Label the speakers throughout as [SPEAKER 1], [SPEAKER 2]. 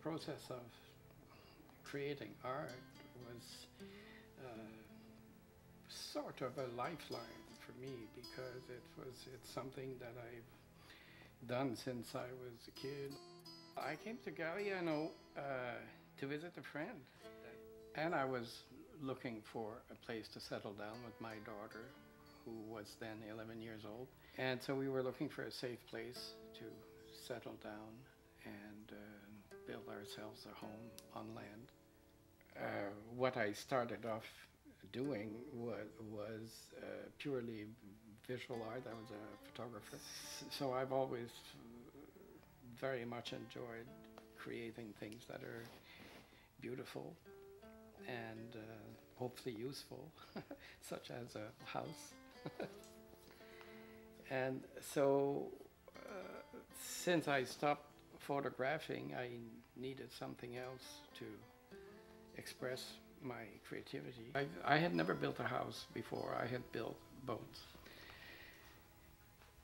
[SPEAKER 1] process of creating art was sort of a lifeline for me, because it's something that I've done since I was a kid. I came to Galiano to visit a friend, and I was looking for a place to settle down with my daughter, who was then 11 years old. And so we were looking for a safe place to settle down and build ourselves a home on land. What I started off doing was purely visual art. I was a photographer. So I've always very much enjoyed creating things that are beautiful and hopefully useful, such as a house. And so since I stopped photographing, I needed something else to express my creativity. I had never built a house before. I had built boats.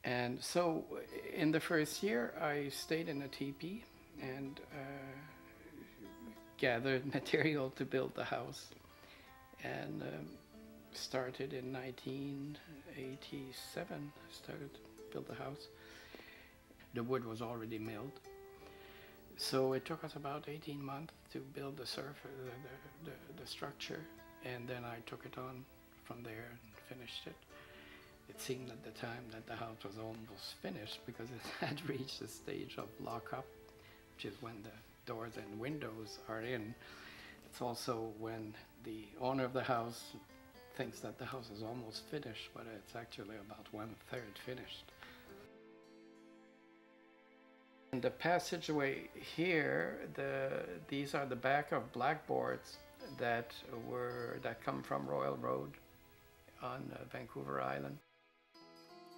[SPEAKER 1] And so in the first year I stayed in a teepee and gathered material to build the house, and started in 1987, started to build the house. The wood was already milled. So it took us about 18 months to build the structure, and then I took it on from there and finished it. It seemed at the time that the house was almost finished because it had reached the stage of lock-up, which is when the doors and windows are in. It's also when the owner of the house thinks that the house is almost finished, but it's actually about 1/3 finished. And the passageway here, these are the back of blackboards that come from Royal Road on Vancouver Island.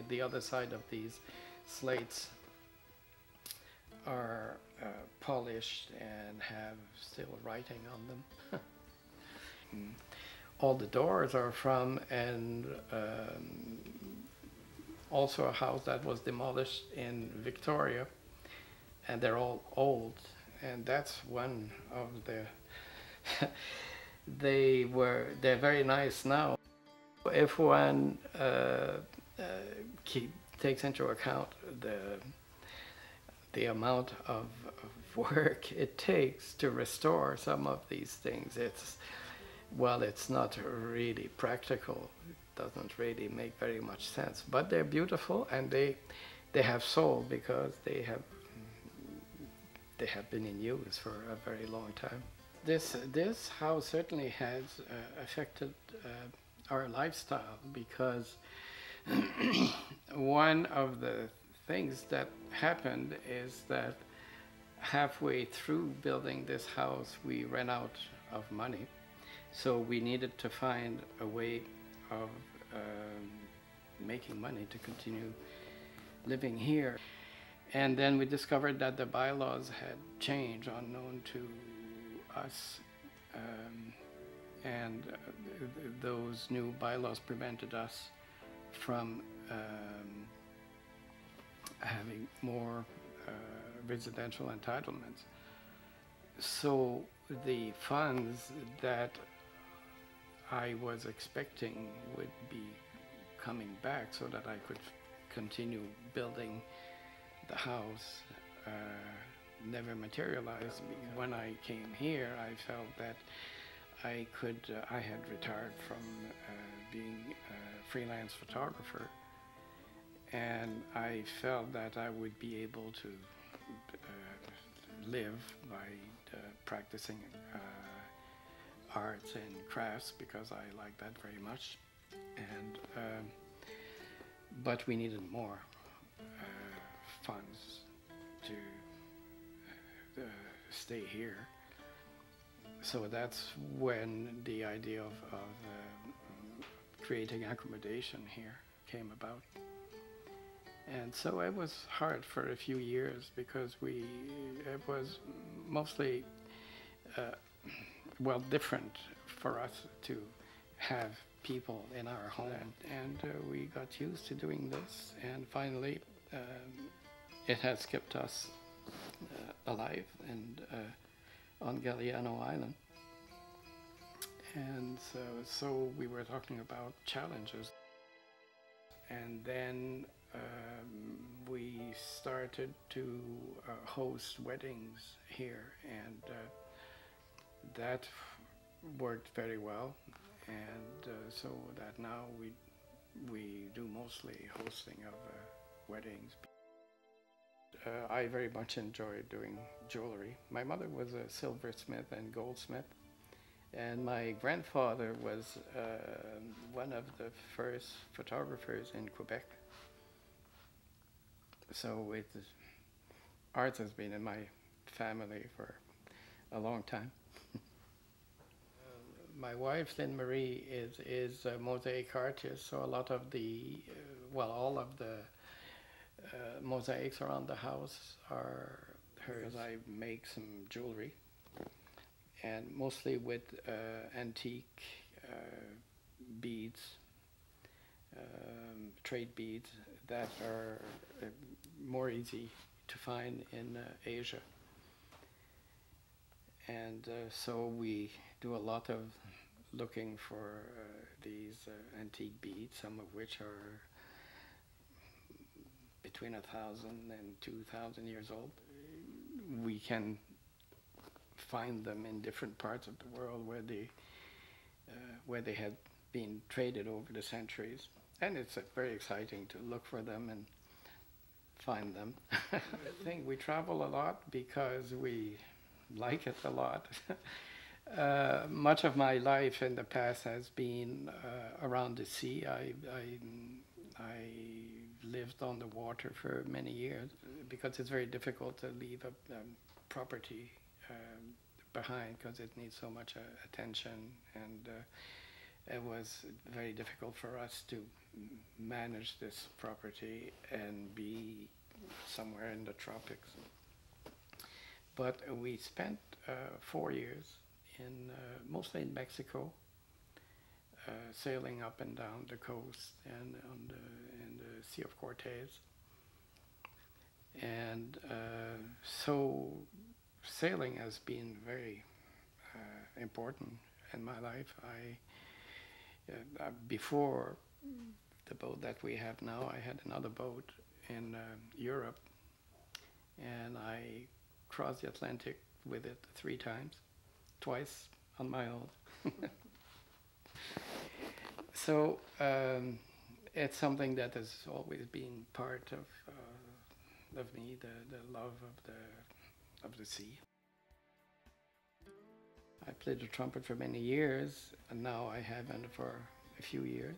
[SPEAKER 1] The other side of these slates are polished and have still writing on them. All the doors are from also a house that was demolished in Victoria, and they're all old, and that's one of the they're very nice now. If one takes into account the amount of work it takes to restore some of these things, it's not really practical. It doesn't really make very much sense, but they're beautiful, and they have soul because they have been in use for a very long time. This house certainly has affected our lifestyle, because one of the things that happened is that halfway through building this house we ran out of money, so we needed to find a way of making money to continue living here. And then we discovered that the bylaws had changed unknown to us, and those new bylaws prevented us from having more residential entitlements. So the funds that I was expecting would be coming back so that I could continue building the house never materialized. When I came here, I felt that I had retired from being a freelance photographer, and I felt that I would be able to live by practicing arts and crafts, because I like that very much. And but we needed more funds to stay here. So that's when the idea of creating accommodation here came about. And so it was hard for a few years, because it was mostly different for us to have people in our home, and we got used to doing this, and finally it has kept us alive and on Galiano Island. And so we were talking about challenges. And then we started to host weddings here, and that worked very well. And so that now we do mostly hosting of weddings. I very much enjoy doing jewelry. My mother was a silversmith and goldsmith, and my grandfather was one of the first photographers in Quebec. So art has been in my family for a long time. My wife, Lynn Marie, is a mosaic artist, so a lot of the, all of the mosaics around the house are hers. I make some jewelry, and mostly with antique beads, trade beads that are more easy to find in Asia. And so we do a lot of looking for these antique beads, some of which are between 1,000 and 2,000 years old. We can find them in different parts of the world where they had been traded over the centuries, and it's very exciting to look for them and find them. I think we travel a lot because we like it a lot. Much of my life in the past has been around the sea. I lived on the water for many years because it's very difficult to leave a property behind because it needs so much attention, and it was very difficult for us to manage this property and be somewhere in the tropics. But we spent 4 years mostly in Mexico, sailing up and down the coast and in the Sea of Cortez. And so sailing has been very important in my life. Before the boat that we have now, I had another boat in Europe, and I crossed the Atlantic with it 3 times, twice on my own. So it's something that has always been part of me, the love of the sea. I played the trumpet for many years, and now I haven't for a few years.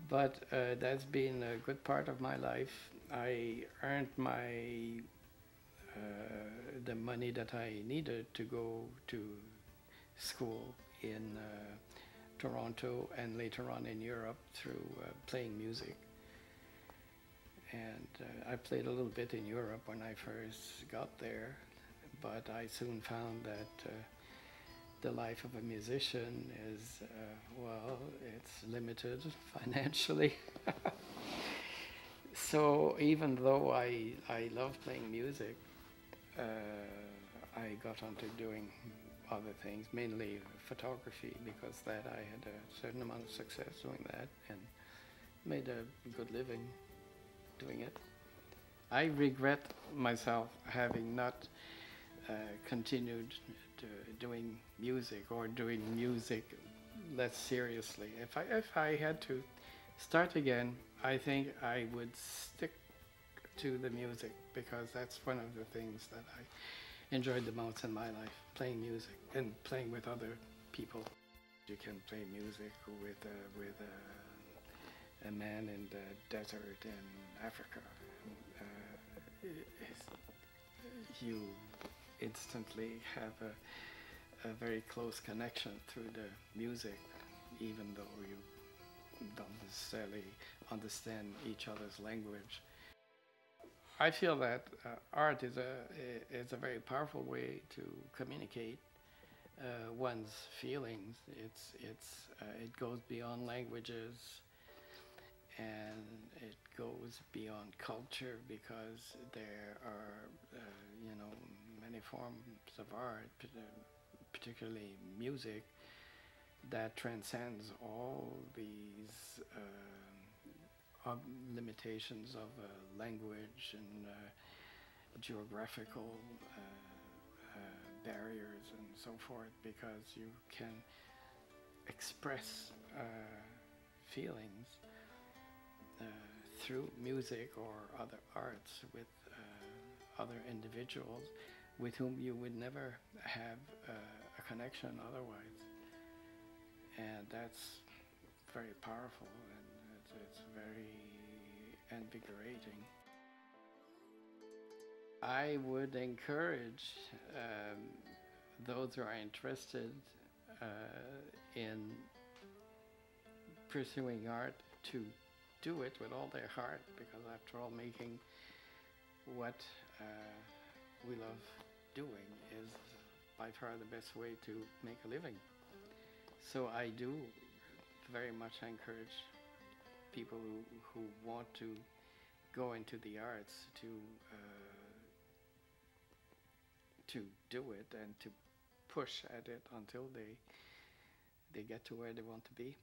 [SPEAKER 1] But that's been a good part of my life. I earned the money that I needed to go to school in Toronto and later on in Europe through playing music. And I played a little bit in Europe when I first got there, but I soon found that the life of a musician is, it's limited financially. So even though I love playing music, I got onto doing other things, mainly photography, because that I had a certain amount of success doing that and made a good living doing it. I regret myself having not continued doing music, or doing music less seriously. If I had to start again, I think I would stick to the music, because that's one of the things that I enjoyed the most in my life, playing music and playing with other people. You can play music with a man in the desert in Africa. You instantly have a very close connection through the music, even though you don't necessarily understand each other's language. I feel that art is a very powerful way to communicate one's feelings. It goes beyond languages, and it goes beyond culture, because there are any forms of art, particularly music, that transcends all these limitations of language and geographical barriers and so forth, because you can express feelings through music or other arts with other individuals with whom you would never have a connection otherwise. And that's very powerful, and it's very invigorating. I would encourage those who are interested in pursuing art to do it with all their heart, because after all, making what we love doing is by far the best way to make a living. So I do very much encourage people who want to go into the arts to do it and to push at it until they get to where they want to be.